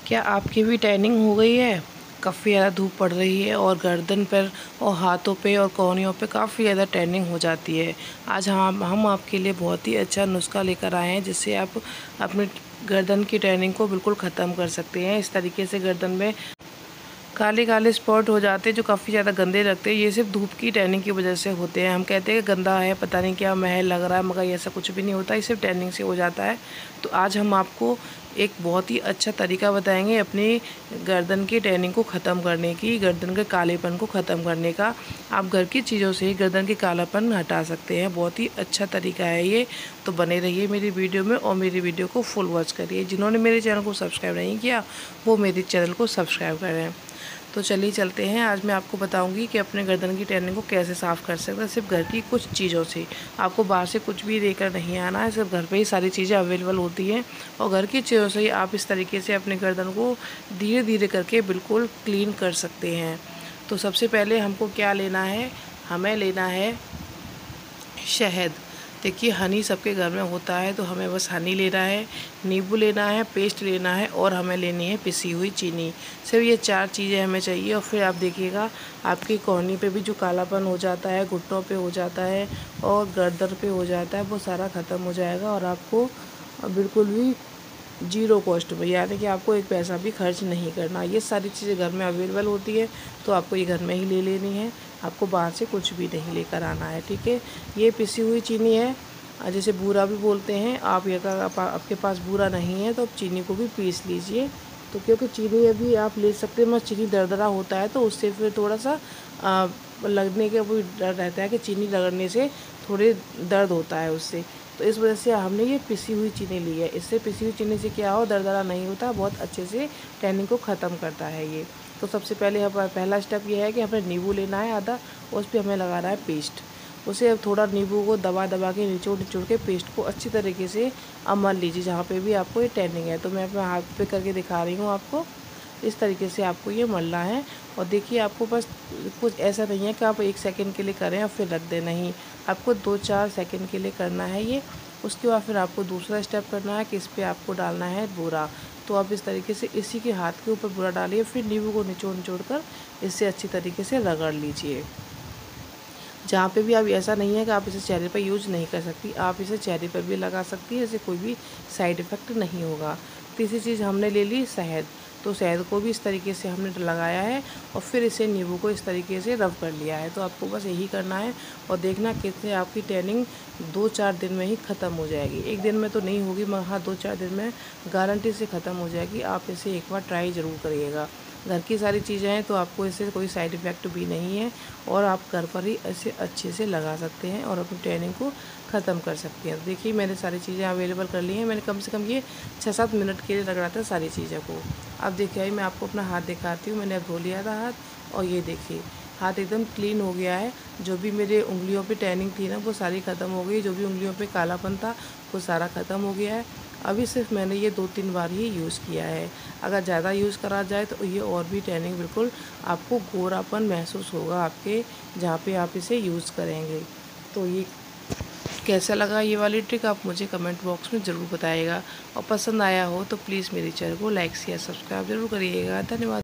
क्या आपकी भी टैनिंग हो गई है? काफ़ी ज़्यादा धूप पड़ रही है और गर्दन पर और हाथों पे और कोहनियों पे काफ़ी ज़्यादा टैनिंग हो जाती है। आज हम आपके लिए बहुत ही अच्छा नुस्खा लेकर आए हैं, जिससे आप अपनी गर्दन की टैनिंग को बिल्कुल ख़त्म कर सकते हैं। इस तरीके से गर्दन में काले काले स्पॉट हो जाते हैं जो काफ़ी ज़्यादा गंदे लगते हैं। ये सिर्फ धूप की टैनिंग की वजह से होते हैं। हम कहते हैं कि गंदा है, पता नहीं क्या महल लग रहा है, मगर ऐसा कुछ भी नहीं होता, ये सिर्फ टैनिंग से हो जाता है। तो आज हम आपको एक बहुत ही अच्छा तरीका बताएंगे अपनी गर्दन की टैनिंग को ख़त्म करने की, गर्दन के कालेपन को ख़त्म करने का। आप घर की चीज़ों से ही गर्दन के कालापन हटा सकते हैं। बहुत ही अच्छा तरीका है ये। तो बने रहिए मेरी वीडियो में और मेरी वीडियो को फुल वॉच करिए। जिन्होंने मेरे चैनल को सब्सक्राइब नहीं किया वो मेरे चैनल को सब्सक्राइब करें। तो चलिए चलते हैं। आज मैं आपको बताऊंगी कि अपने गर्दन की टैनिंग को कैसे साफ़ कर सकते हैं, सिर्फ घर की कुछ चीज़ों से। आपको बाहर से कुछ भी लेकर नहीं आना है, सिर्फ घर पे ही सारी चीज़ें अवेलेबल होती हैं और घर की चीज़ों से ही आप इस तरीके से अपने गर्दन को धीरे धीरे करके बिल्कुल क्लीन कर सकते हैं। तो सबसे पहले हमको क्या लेना है, हमें लेना है शहद। देखिए हनी सबके घर में होता है, तो हमें बस हनी लेना है, नींबू लेना है, पेस्ट लेना है और हमें लेनी है पिसी हुई चीनी। सिर्फ ये 4 चीज़ें हमें चाहिए। और फिर आप देखिएगा आपकी कोहनी पे भी जो कालापन हो जाता है, घुटनों पे हो जाता है और गर्दन पे हो जाता है, वो सारा ख़त्म हो जाएगा और आपको बिल्कुल भी जीरो कॉस्ट में, यानी कि आपको एक पैसा भी खर्च नहीं करना। ये सारी चीज़ें घर में अवेलेबल होती है, तो आपको ये घर में ही ले लेनी है। आपको बाहर से कुछ भी नहीं लेकर आना है, ठीक है। ये पिसी हुई चीनी है, जिसे बूरा भी बोलते हैं। आप ये अगर आपके पास बूरा नहीं है तो आप चीनी को भी पीस लीजिए। तो क्योंकि चीनी अभी आप ले सकते हैं, मगर चीनी दरदरा होता है तो उससे फिर थोड़ा सा लगने का वो डर रहता है कि चीनी रगड़ने से थोड़े दर्द होता है उससे। तो इस वजह से हमने ये पिसी हुई चीनी ली है। इससे पिसी हुई चीनी से क्या हो, दरदरा नहीं होता, बहुत अच्छे से टैनिंग को ख़त्म करता है ये। तो सबसे पहले हमारा पहला स्टेप ये है कि हमें नींबू लेना है आधा, उस पर हमें लगाना है पेस्ट। उसे अब थोड़ा नींबू को दबा दबा के निचोड़ निचोड़ के पेस्ट को अच्छी तरीके से मल लीजिए जहाँ पे भी आपको ये टैनिंग है। तो मैं अपने हाथ पे करके दिखा रही हूँ आपको। इस तरीके से आपको ये मलना है। और देखिए आपको बस कुछ ऐसा नहीं है कि आप 1 सेकंड के लिए करें और फिर रख दें, नहीं, आपको 2-4 सेकंड के लिए करना है ये। उसके बाद फिर आपको दूसरा स्टेप करना है कि इस पर आपको डालना है बूरा। तो आप इस तरीके से इसी के हाथ के ऊपर बूरा डालिए, फिर नींबू को निचोड़ निचोड़ कर इससे अच्छी तरीके से रगड़ लीजिए। जहाँ पे भी आप, ऐसा नहीं है कि आप इसे चेहरे पर यूज नहीं कर सकती, आप इसे चेहरे पर भी लगा सकती है, इससे कोई भी साइड इफ़ेक्ट नहीं होगा। तीसरी चीज़ हमने ले ली शहद। तो शहद को भी इस तरीके से हमने लगाया है और फिर इसे नींबू को इस तरीके से रब कर लिया है। तो आपको बस यही करना है और देखना कितने आपकी टैनिंग 2-4 दिन में ही ख़त्म हो जाएगी। 1 दिन में तो नहीं होगी, मगर हाँ 2-4 दिन में गारंटी से ख़त्म हो जाएगी। आप इसे एक बार ट्राई ज़रूर करिएगा। घर की सारी चीज़ें हैं तो आपको इससे कोई साइड इफ़ेक्ट भी नहीं है और आप घर पर ही इसे अच्छे से लगा सकते हैं और अपनी टैनिंग को ख़त्म कर सकते हैं। देखिए मैंने सारी चीज़ें अवेलेबल कर ली हैं। मैंने कम से कम ये 6-7 मिनट के लिए रगड़ा था सारी चीज़ों को। अब देखिए मैं आपको अपना हाथ दिखाती हूँ। मैंने अब धो लिया था हाथ और ये देखिए हाथ एकदम क्लीन हो गया है। जो भी मेरे उंगलियों पे टैनिंग थी ना वो सारी ख़त्म हो गई, जो भी उंगलियों पे कालापन था वो सारा ख़त्म हो गया है। अभी सिर्फ मैंने ये 2-3 बार ही यूज़ किया है। अगर ज़्यादा यूज़ करा जाए तो ये और भी टैनिंग, बिल्कुल आपको गोरापन महसूस होगा आपके जहाँ पे आप इसे यूज़ करेंगे। तो ये कैसा लगा ये वाली ट्रिक आप मुझे कमेंट बॉक्स में ज़रूर बताइएगा और पसंद आया हो तो प्लीज़ मेरे चैनल को लाइक शेयर सब्सक्राइब ज़रूर करिएगा। धन्यवाद।